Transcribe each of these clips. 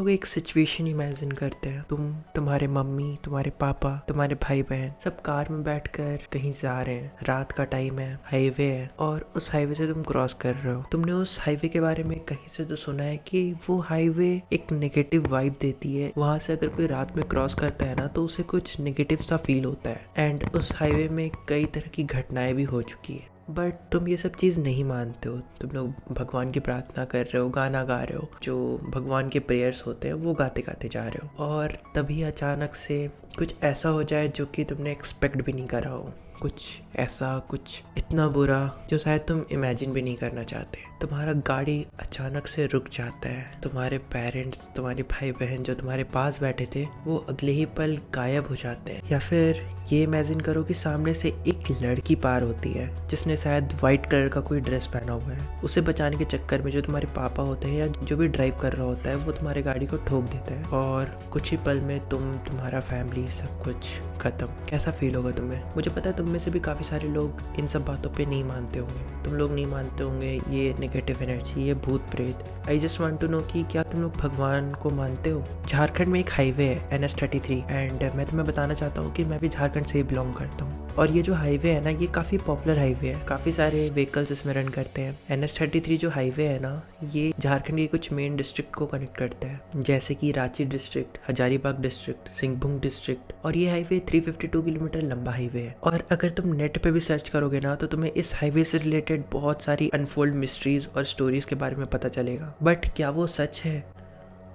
लोग एक situation imagine करते हैं। तुम्हारे मम्मी, तुम्हारे पापा, तुम्हारे भाई बहन सब कार में बैठकर कहीं जा रहे हैं। रात का टाइम है, हाईवे है और उस हाईवे से तुम क्रॉस कर रहे हो। तुमने उस हाईवे के बारे में कहीं से तो सुना है कि वो हाईवे एक नेगेटिव वाइब देती है। वहां से अगर कोई रात में क्रॉस करता है ना तो उसे कुछ नेगेटिव सा फील होता है। एंड उस हाईवे में कई तरह की घटनाएं भी हो चुकी है। बट तुम ये सब चीज़ नहीं मानते हो। तुम लोग भगवान की प्रार्थना कर रहे हो, गाना गा रहे हो, जो भगवान के प्रेयर्स होते हैं वो गाते गाते जा रहे हो। और तभी अचानक से कुछ ऐसा हो जाए जो कि तुमने एक्सपेक्ट भी नहीं करा हो। कुछ ऐसा, कुछ इतना बुरा जो शायद तुम इमेजिन भी नहीं करना चाहते। तुम्हारा गाड़ी अचानक से रुक जाता है। तुम्हारे पेरेंट्स, तुम्हारे भाई बहन जो तुम्हारे पास बैठे थे वो अगले ही पल गायब हो जाते हैं। या फिर ये इमेजिन करो कि सामने से एक लड़की पार होती है जिसने शायद वाइट कलर का कोई ड्रेस पहना हुआ है। उसे बचाने के चक्कर में जो तुम्हारे पापा होते हैं या जो भी ड्राइव कर रहा होता है वो तुम्हारी गाड़ी को ठोक देता है और कुछ ही पल में तुम्हारा फैमिली सब कुछ खत्म। कैसा फील होगा तुम्हें? मुझे पता है तुम में से भी काफ़ी सारे लोग इन सब बातों पे नहीं मानते होंगे। तुम लोग नहीं मानते होंगे ये नेगेटिव एनर्जी, ये भूत प्रेत। I just want to know कि क्या तुम लोग भगवान को मानते हो? झारखंड में एक हाईवे है NH33 एंड मैं तुम्हें बताना चाहता हूँ कि मैं भी झारखंड से ही बिलोंग करता हूँ। और ये जो हाईवे है ना ये काफ़ी पॉपुलर हाईवे है। काफ़ी सारे व्हीकल्स इसमें रन करते हैं। NH33 जो हाईवे है ना ये झारखंड के कुछ मेन डिस्ट्रिक्ट को कनेक्ट करता है, जैसे कि Ranchi district, Hazaribagh district, Singhbhum district. और ये हाईवे 352 किलोमीटर लंबा हाईवे है। और अगर तुम नेट पे भी सर्च करोगे ना तो तुम्हें इस हाईवे से रिलेटेड बहुत सारी अनफोल्ड मिस्ट्रीज और स्टोरीज के बारे में पता चलेगा। बट क्या वो सच है?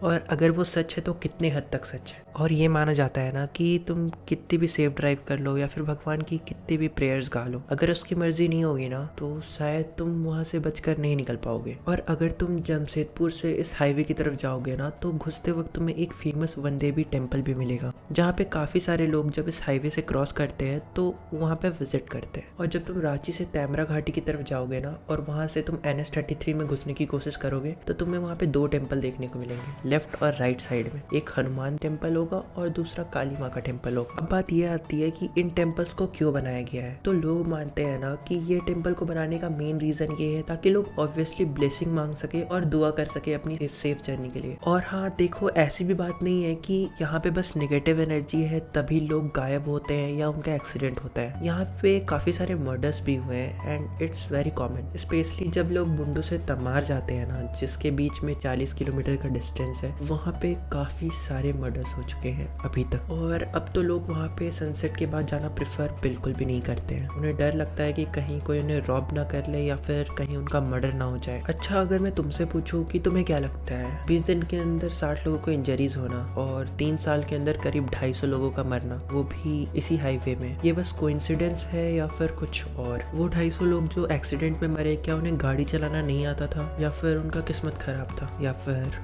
और अगर वो सच है तो कितने हद तक सच है? और ये माना जाता है ना कि तुम कितनी भी सेफ ड्राइव कर लो या फिर भगवान की कितनी भी प्रेयर्स गा लो, अगर उसकी मर्जी नहीं होगी ना तो शायद तुम वहाँ से बचकर नहीं निकल पाओगे। और अगर तुम जमशेदपुर से इस हाईवे की तरफ जाओगे ना तो घुसते वक्त तुम्हें एक फेमस वनदेवी टेम्पल भी मिलेगा, जहाँ पे काफ़ी सारे लोग जब इस हाईवे से क्रॉस करते हैं तो वहाँ पे विजिट करते हैं। और जब तुम रांची से तैमरा घाटी की तरफ जाओगे ना और वहाँ से तुम NH33 में घुसने की कोशिश करोगे तो तुम्हें वहाँ पे 2 टेम्पल देखने को मिलेंगे, लेफ्ट और राइट साइड में। एक हनुमान टेम्पल होगा और दूसरा काली माँ का टेम्पल होगा। अब बात ये आती है कि इन टेम्पल्स को क्यों बनाया गया है। तो लोग मानते हैं ना कि ये टेम्पल को बनाने का मेन रीजन ये है ताकि लोग ऑब्वियसली ब्लेसिंग मांग सके और दुआ कर सके अपनी सेफ जर्नी के लिए। और हाँ देखो, ऐसी भी बात नहीं है कि यहाँ पे बस नेगेटिव एनर्जी है तभी लोग गायब होते हैं या उनका एक्सीडेंट होता है। यहाँ पे काफी सारे मर्डर्स भी हुए हैं and it's very common, specially जब लोग बुंडू से तमार जाते हैं ना, जिसके बीच में 40 किलोमीटर का डिस्टेंस है। वहाँ पे काफ़ी सारे मर्डर्स हो चुके हैं अभी तक। और अब तो लोग वहाँ पे सनसेट के बाद जाना प्रेफर बिल्कुल भी नहीं करते हैं। उन्हें डर लगता है कि कहीं कोई उन्हें रॉब ना कर ले या फिर कहीं उनका मर्डर ना हो जाए। अच्छा, अगर मैं तुमसे पूछूं कि तुम्हें क्या लगता है 20 दिन के अंदर 60 लोगों को इंजरीज होना और 3 साल के अंदर करीब 250 लोगों का मरना, वो भी इसी हाईवे में, ये बस कोइंसिडेंस है या फिर कुछ और? वो 250 लोग जो एक्सीडेंट में मरे, क्या उन्हें गाड़ी चलाना नहीं आता था या फिर उनका किस्मत खराब था या फिर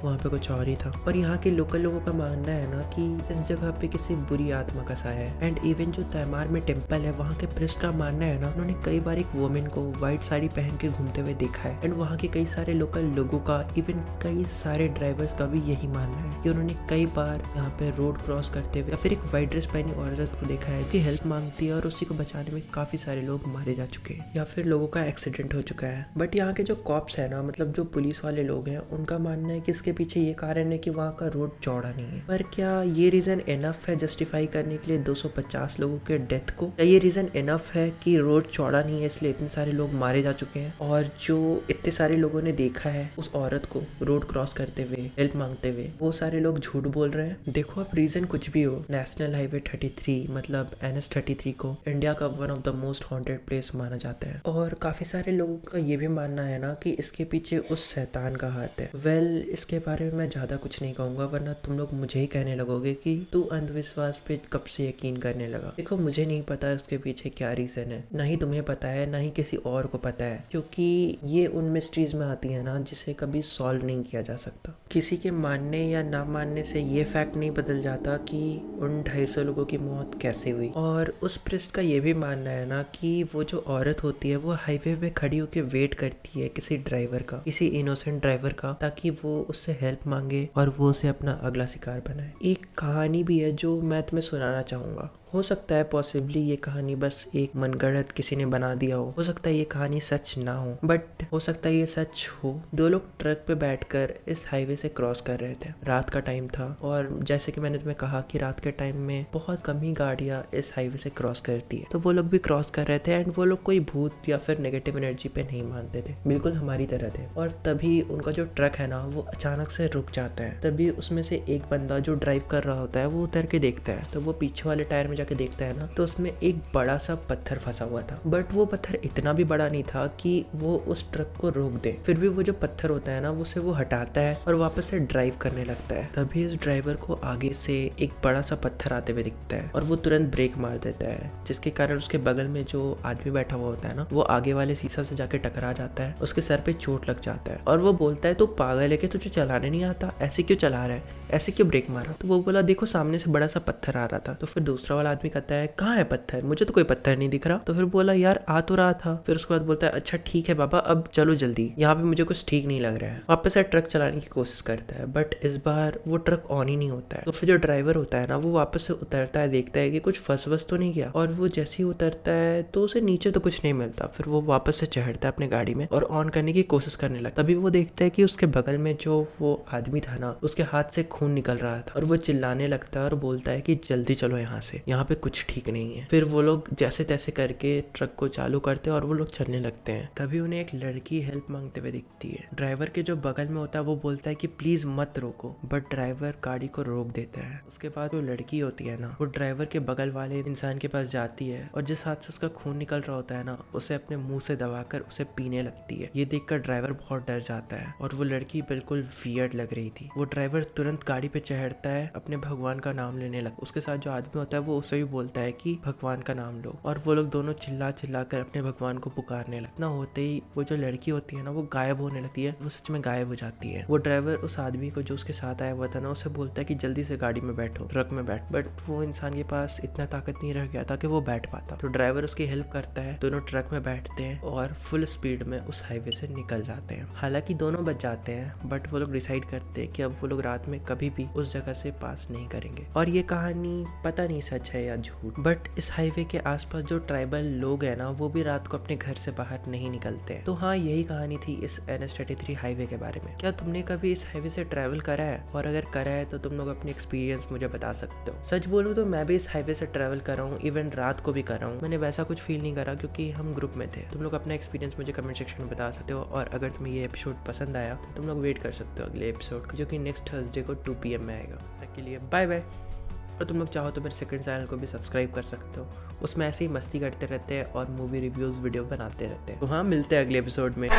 वहाँ पे कुछ और ही था? और यहाँ के लोकल लोगों का मानना है ना कि इस जगह पे किसी बुरी आत्मा का साया है। एंड इवन जो तैमार में टेम्पल है वहाँ के प्रिस्ट का मानना है ना, उन्होंने कई बार एक वुमेन को व्हाइट साड़ी पहन के घूमते हुए देखा है। एंड वहाँ के कई सारे लोकल लोगों का, इवन कई सारे ड्राइवर्स का भी यही मानना है कि उन्होंने कई बार यहाँ पे रोड क्रॉस करते हुए या फिर एक व्हाइट ड्रेस पहनी औरत को देखा है कि हेल्प मांगती है और उसी को बचाने में काफी सारे लोग मारे जा चुके हैं या फिर लोगों का एक्सीडेंट हो चुका है। बट यहाँ के जो कॉप्स है ना, मतलब जो पुलिस वाले लोग हैं, उनका मानना है कि इसके पीछे ये कारण है कि वहाँ का रोड चौड़ा नहीं है। पर क्या ये रीजन इनफ है जस्टिफाई करने के लिए 250 लोगों के डेथ को? क्या ये रीजन इनफ है कि रोड चौड़ा नहीं है इसलिए इतने सारे लोग मारे जा चुके हैं? और जो इतने सारे लोगों ने देखा है उस औरत को रोड क्रॉस करते हुए, हेल्प मांगते हुए, वो सारे लोग झूठ बोल रहे हैं? देखो, अब रीजन कुछ भी हो, नेशनल हाईवे 33 मतलब NH33 को इंडिया का one of the most haunted place माना जाता है। और काफी सारे लोगों का ये भी मानना है ना कि इसके पीछे उस शैतान का हाथ है। वेल, इसके बारे में मैं ज्यादा कुछ नहीं कहूंगा वरना तुम लोग मुझे ही कहने लगोगे कि तू अंधविश्वास पे कब से यकीन करने लगा। देखो, मुझे नहीं पता इसके पीछे क्या रीजन है, ना ही तुम्हें पता है ना ही किसी और को पता है, क्योंकि ये उन मिस्ट्रीज में आती है ना जिसे कभी सॉल्व नहीं किया जा सकता। किसी के मानने या ना मानने से ये फैक्ट नहीं बदल जाता कि उन 250 लोगों की मौत कैसे हुई। और उस पृष्ठ का ये भी मानना है ना कि वो जो औरत होती है वो हाईवे पे खड़ी होकर वेट करती है किसी ड्राइवर का, किसी इनोसेंट ड्राइवर का, ताकि वो उससे हेल्प मांगे और वो उसे अपना अगला शिकार बनाए। एक कहानी भी है जो मैं तुम्हें सुनाना चाहूंगा। हो सकता है पॉसिबली ये कहानी बस एक मनगढ़ंत किसी ने बना दिया हो सकता है ये कहानी सच ना हो, बट हो सकता है ये सच हो। दो लोग ट्रक पे बैठकर इस हाईवे से क्रॉस कर रहे थे। रात का टाइम था और जैसे कि मैंने तुम्हें कहा कि रात के टाइम में बहुत कम ही गाड़ियां इस हाईवे से क्रॉस करती है, तो वो लोग भी क्रॉस कर रहे थे एंड वो लोग कोई भूत या फिर नेगेटिव एनर्जी पे नहीं मानते थे, बिल्कुल हमारी तरह थे। और तभी उनका जो ट्रक है ना वो अचानक से रुक जाता है। तभी उसमें से एक बंदा जो ड्राइव कर रहा होता है वो उतर के देखता है, तो वो पीछे वाले टायर में जाके देखता है ना, तो उसमें एक बड़ा सा पत्थर फंसा हुआ था। बट वो पत्थर इतना भी बड़ा नहीं था कि वो उस ट्रक को रोक दे। फिर भी वो जो पत्थर होता है ना उसे वो हटाता है और वापस से ड्राइव करने लगता है। तभी इस ड्राइवर को आगे से एक बड़ा सा पत्थर आते हुए दिखता है और वो तुरंत ब्रेक मार देता है, जिसके कारण उसके बगल में जो आदमी बैठा हुआ होता है ना वो आगे वाले शीशा से जाके टकरा जाता है, उसके सर पे चोट लग जाता है और वो बोलता है, तो पागल है कि तुझे चलाने नहीं आता, ऐसे क्यों चला रहा है, ऐसे क्यों ब्रेक मारा। तो वो बोला, देखो सामने से बड़ा सा पत्थर आ रहा था। तो फिर दूसरा वाला आदमी कहता है, कहाँ है पत्थर, मुझे तो कोई पत्थर नहीं दिख रहा। तो फिर बोला, यार आ तो रहा था। फिर उसके बाद बोलता है, अच्छा ठीक है बाबा, अब चलो जल्दी, यहाँ पे मुझे कुछ ठीक नहीं लग रहा है। वापस से ट्रक चलाने की कोशिश करता है, बट इस बार वो ट्रक ऑन ही नहीं होता है। तो फिर जो ड्राइवर होता है ना वो वापस से उतरता है, देखता है कि कुछ फंस तो नहीं गया, और वो जैसे ही उतरता है तो उसे नीचे तो कुछ नहीं मिलता। फिर वो वापस से चढ़ता है अपने गाड़ी में और ऑन करने की कोशिश करने लगता। तभी वो देखता है कि उसके बगल में जो वो आदमी था ना उसके हाथ से खून निकल रहा था और वो चिल्लाने लगता है और बोलता है कि जल्दी चलो यहाँ से, यहाँ पे कुछ ठीक नहीं है। फिर वो लोग जैसे तैसे करके ट्रक को चालू करते हैं और वो लोग चलने लगते हैं। तभी उन्हें एक लड़की हेल्प मांगते हुए दिखती है। ड्राइवर के जो बगल में होता है वो बोलता है कि प्लीज मत रोको, बट ड्राइवर गाड़ी को रोक देता है। उसके बाद जो लड़की होती है ना वो ड्राइवर के बगल वाले इंसान के पास जाती है और जिस हाथ से उसका खून निकल रहा होता है ना उसे अपने मुंह से दबाकर उसे पीने लगती है। ये देखकर ड्राइवर बहुत डर जाता है और वो लड़की बिल्कुल वियर्ड लग रही थी। वो ड्राइवर तुरंत गाड़ी पे चढ़ता है, अपने भगवान का नाम लेने लगता है। उसके साथ जो आदमी होता है वो उसे भी बोलता है कि भगवान का नाम लो, और वो लोग दोनों चिल्ला चिल्ला कर अपने भगवान को पुकारने लगते। ना होते ही वो जो लड़की होती है ना वो गायब होने लगती है, वो सच में गायब हो जाती है। वो ड्राइवर उस आदमी को जो उसके साथ आया हुआ था ना उसे बोलता है कि जल्दी से गाड़ी में बैठो, ट्रक में बैठ, बट वो इंसान के पास इतना ताकत नहीं रह गया था कि वो बैठ पाता। तो ड्राइवर उसकी हेल्प करता है, दोनों ट्रक में बैठते हैं और फुल स्पीड में उस हाईवे से निकल जाते हैं। हालांकि दोनों बच जाते हैं, बट वो लोग डिसाइड करते हैं कि अब वो लोग रात में कभी भी उस जगह से पास नहीं करेंगे। और ये कहानी पता नहीं सच है या झूठ, बट इस हाईवे के आसपास जो ट्राइबल लोग हैं ना वो भी रात को अपने घर से बाहर नहीं निकलते हैं। तो हाँ, यही कहानी थी इस NH33 हाईवे के बारे में। क्या तुमने कभी इस हाईवे से ट्रैवल करा है? और अगर करा है तो तुम लोग अपने एक्सपीरियंस मुझे बता सकते हो। सच बोलूं तो मैं भी इस हाईवे से ट्रैवल कर रहा हूँ, इवन रात को भी कर रहा हूँ। मैंने वैसा कुछ फील नहीं करा क्योंकि हम ग्रुप में थे। तुम लोग अपना एक्सपीरियंस मुझे कमेंट सेक्शन में बता सकते हो। और अगर तुम्हें ये एपिसोड पसंद आया तो तुम लोग वेट कर सकते हो अगले एपिसोड, जो कि नेक्स्ट थर्सडे को 2 PM में आएगा। तक के लिए बाय बाय। और तुम लोग चाहो तो मेरे सेकंड चैनल को भी सब्सक्राइब कर सकते हो, उसमें ऐसे ही मस्ती करते रहते हैं और मूवी रिव्यूज़ वीडियो बनाते रहते हैं। तो हाँ, मिलते हैं अगले एपिसोड में।